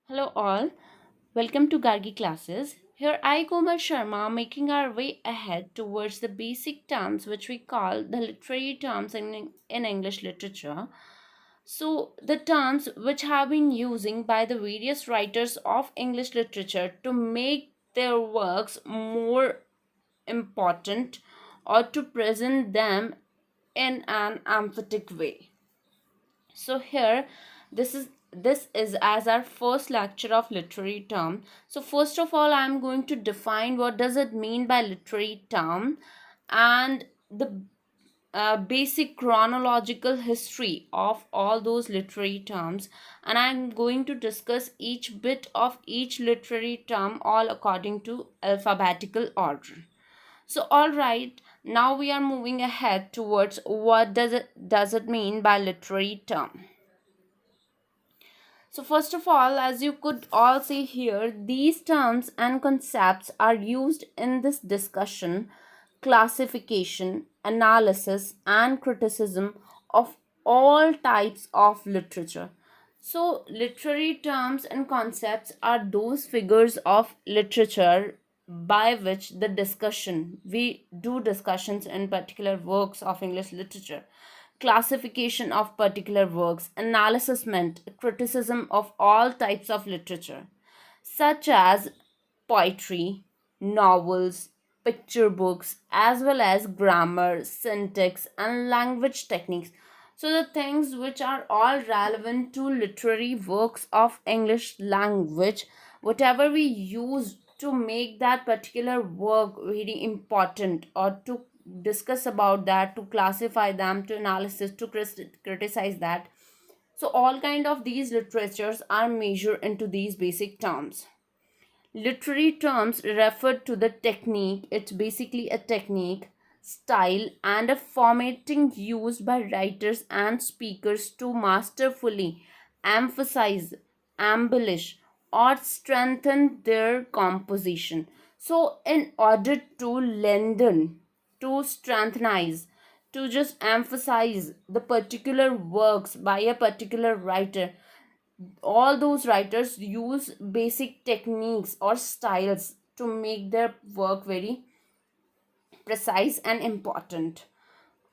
Hello all, welcome to Gargi classes. Here I Komal Sharma making our way ahead towards the basic terms which we call the literary terms in English literature. So the terms which have been using by the various writers of English literature to make their works more important or to present them in an emphatic way. So here this is as our first lecture of literary term. So first of all, I'm going to define what does it mean by literary term and the basic chronological history of all those literary terms, and I'm going to discuss each bit of each literary term all according to alphabetical order. So all right, now we are moving ahead towards what does it mean by literary term. So, first of all, as you could all see here, these terms and concepts are used in this discussion, classification, analysis, and criticism of all types of literature. So, literary terms and concepts are those figures of literature by which we do discussions in particular works of English literature, classification of particular works, analysis meant criticism of all types of literature, such as poetry, novels, picture books, as well as grammar, syntax, and language techniques. So, the things which are all relevant to literary works of English language, whatever we use to make that particular work very important or to discuss about that, to classify them, to analysis, to criticize that. So, all kind of these literatures are measured into these basic terms. Literary terms refer to the technique, it's basically a technique, style, and a formatting used by writers and speakers to masterfully emphasize, embellish, or strengthen their composition. So, in order to lengthen, to strengthenize, to just emphasize the particular works by a particular writer, all those writers use basic techniques or styles to make their work very precise and important.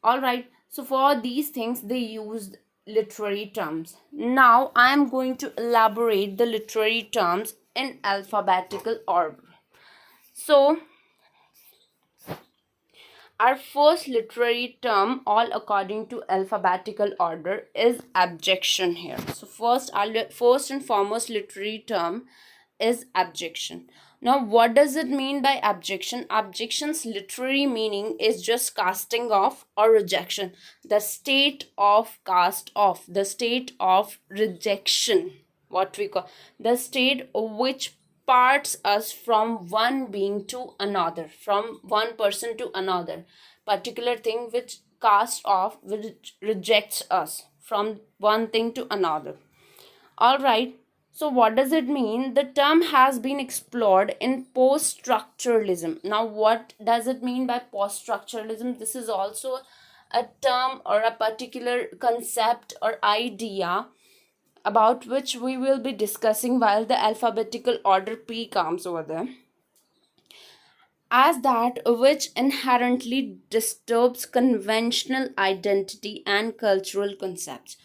All right, so for these things they used literary terms. Now I am going to elaborate the literary terms in alphabetical order. So our first literary term, all according to alphabetical order, is abjection here. So first and foremost literary term is abjection. Now, what does it mean by abjection? Abjection's literary meaning is just casting off or rejection. The state of cast off, the state of rejection, what we call the state which parts us from one being to another, from one person to another, particular thing which casts off, which rejects us from one thing to another. All right, so what does it mean? The term has been explored in post structuralism. Now, what does it mean by post structuralism? This is also a term or a particular concept or idea about which we will be discussing while the alphabetical order P comes over there, as that which inherently disturbs conventional identity and cultural concepts.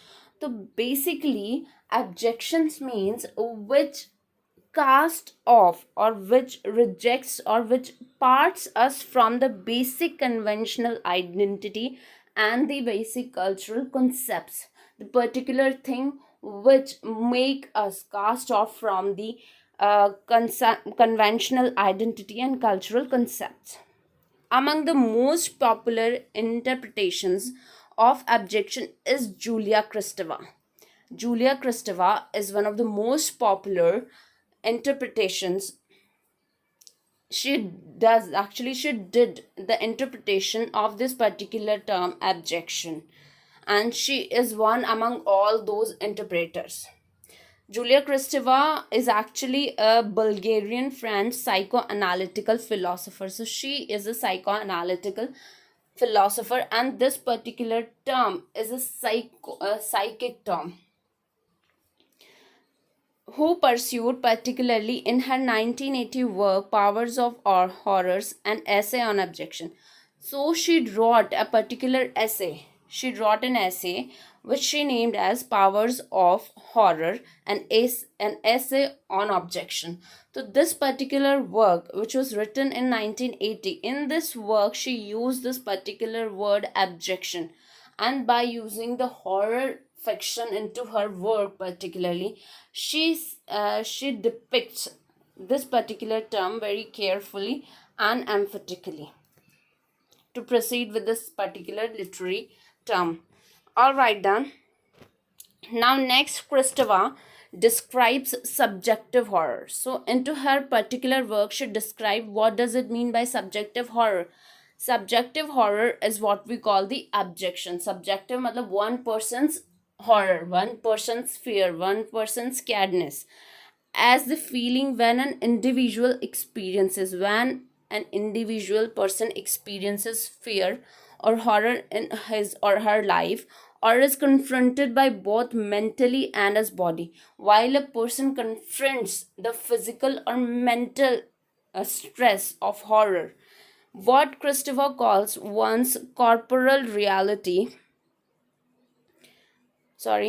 So basically, abjections means which cast off or which rejects or which parts us from the basic conventional identity and the basic cultural concepts, the particular thing which make us cast off from the conventional identity and cultural concepts. Among the most popular interpretations of abjection is Julia Kristeva. Julia Kristeva is one of the most popular interpretations. She did the interpretation of this particular term abjection, and she is one among all those interpreters. Julia Kristeva is actually a Bulgarian French psychoanalytical philosopher. So she is a psychoanalytical philosopher, and this particular term is a psychic term. who pursued, particularly in her 1980 work Powers of Horrors, an essay on objection. So she wrote a particular essay. She wrote an essay which she named as Powers of Horror, an essay on objection. So this particular work, which was written in 1980, in this work she used this particular word abjection, and by using the horror fiction into her work particularly, she depicts this particular term very carefully and emphatically to proceed with this particular literary term. All right, then. Now, next, Kristeva describes subjective horror. So, into her particular work, she described what does it mean by subjective horror. Subjective horror is what we call the abjection. Subjective matlab one person's horror, one person's fear, one person's scaredness, as the feeling when an individual person experiences fear or horror in his or her life, or is confronted by both mentally and as body, while a person confronts the physical or mental stress of horror, what Christopher calls one's corporal reality, or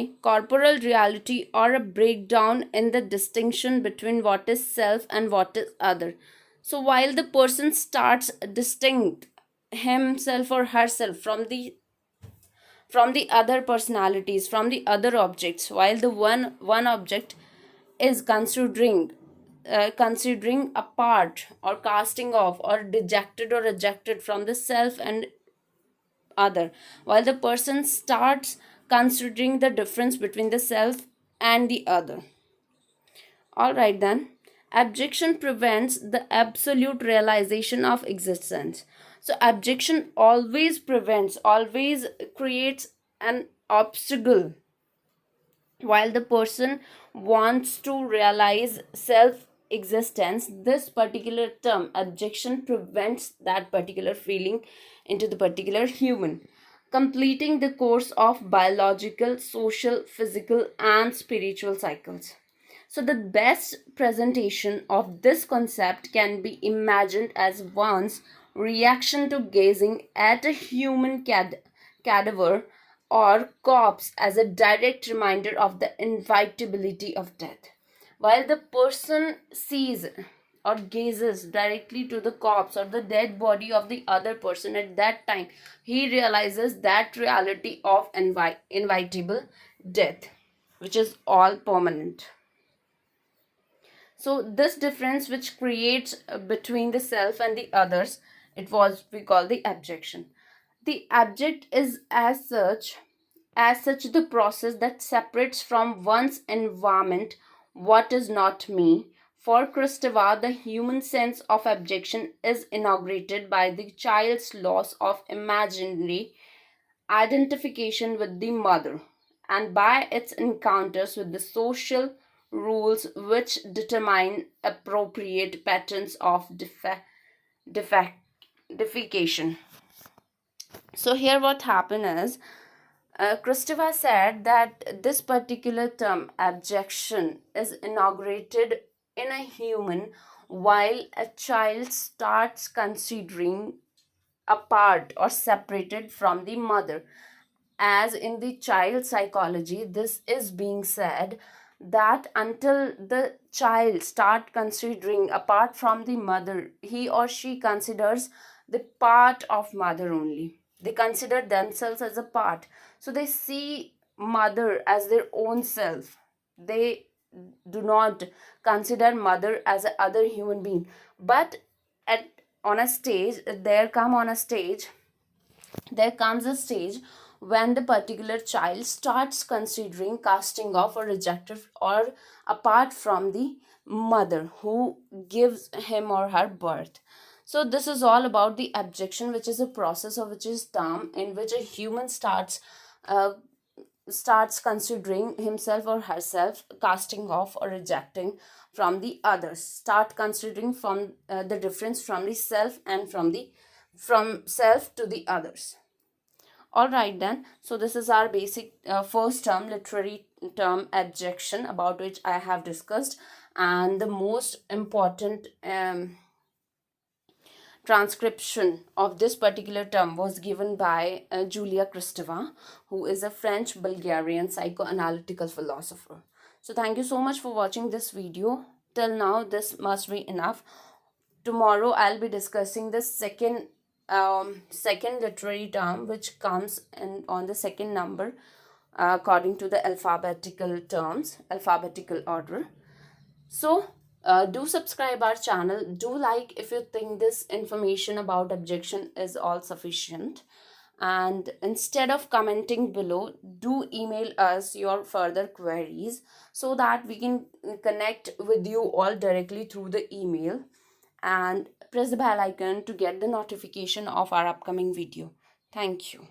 a breakdown in the distinction between what is self and what is other. So while the person starts distinct himself or herself from the other personalities, from the other objects, while the one object is considering apart or casting off or dejected or rejected from the self and other, while the person starts considering the difference between the self and the other. All right, then. Abjection prevents the absolute realization of existence. So, abjection always creates an obstacle while the person wants to realize self existence. This particular term abjection prevents that particular feeling into the particular human, completing the course of biological, social, physical, and spiritual cycles. So the best presentation of this concept can be imagined as one's reaction to gazing at a human cadaver or corpse as a direct reminder of the inevitability of death. While the person sees or gazes directly to the corpse or the dead body of the other person, at that time he realizes that reality of inevitable death, which is all permanent. So this difference which creates between the self and the others, it was we call the abjection. The abject is as such the process that separates from one's environment what is not me. For Kristeva, the human sense of abjection is inaugurated by the child's loss of imaginary identification with the mother, and by its encounters with the social rules which determine appropriate patterns of defa- defecation. So here what happened is, Kristeva said that this particular term abjection is inaugurated in a human while a child starts considering apart or separated from the mother. As in the child psychology, this is being said that until the child start considering apart from the mother, he or she considers the part of mother only. They consider themselves as a part, so they see mother as their own self. They do not consider mother as a other human being. But at on a stage there comes a stage when the particular child starts considering casting off or rejected or apart from the mother who gives him or her birth. So this is all about the abjection, which is a process or which is term in which a human uh, starts considering himself or herself casting off or rejecting from the others, start considering from the difference from the self and from self to the others. All right then. So this is our basic first term, literary term abjection, about which I have discussed, and the most important transcription of this particular term was given by Julia Kristeva, who is a French Bulgarian psychoanalytical philosopher. So thank you so much for watching this video. Till now, this must be enough. Tomorrow, I'll be discussing the second literary term, which comes in on the second number according to the alphabetical terms, alphabetical order. So, do subscribe our channel. Do like if you think this information about abjection is all sufficient. And instead of commenting below, do email us your further queries so that we can connect with you all directly through the email. And press the bell icon to get the notification of our upcoming video. Thank you.